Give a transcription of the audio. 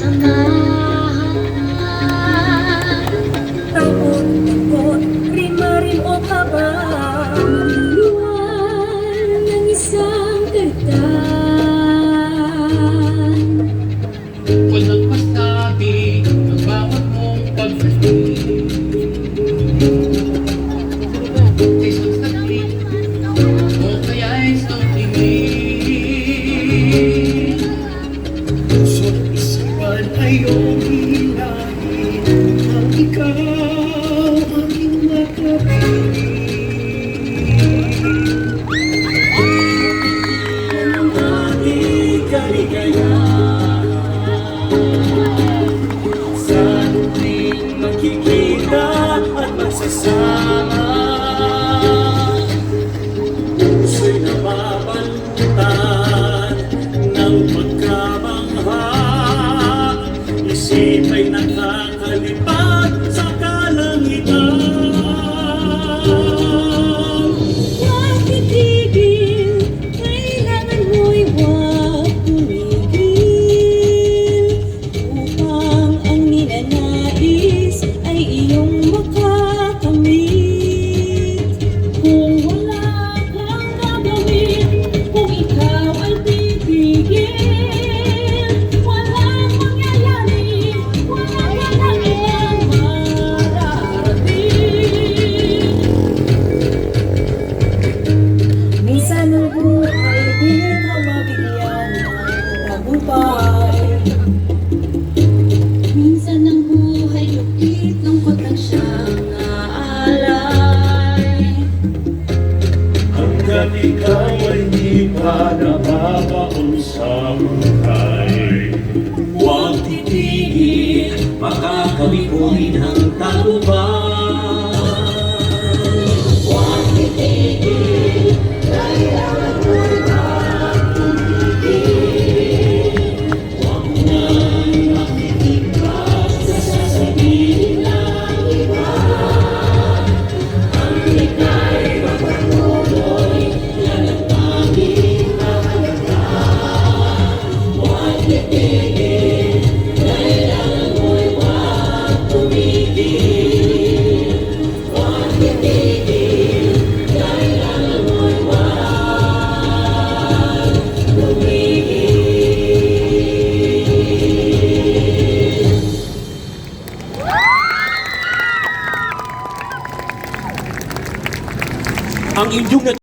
samahan. Takot, rin o kaba, Iwan ng isang kartan. Walang masabi ang bawat mong pag-ibig. Isang saglit o kaya'y isang tingin. Puso't isipan ay iyong hilahin, ang ikaw aking makapiling. Ang ating kaligayahan sa tuwing magkikita at magsasama, puso'y nababalutan ng pagkamangha, isip ay nakakalipad sa kalangitan. huwag titigil, kailangan mo'y huwag tumigil, upang ang ninanais ay iyong makakamit. Kung wala kang gagawin, kung ikaw ay titigil, walang mangyayari, wala ka nang ibang mararating. Minsan ang buhay di ka mabigyan ng tagumpay. Minsan ang buhay lupit, lungkot ang siyang aalay. Hanggang ikaw ay di pa nababaon sa buhay, huwag titigil, makakawin mo rin ang tagumpay. Huwag titigil, kailangan mo'y magtumigil. Huwag nang makikinig sa sasabihin ng iba. Ang lika'y magpatuloy, yan ang tanging mahalaga. Huwag titigil, kailangan mo'y huwag tumigil. Huwag titigil, kailangan mo'y huwag tumigil. Ang inyong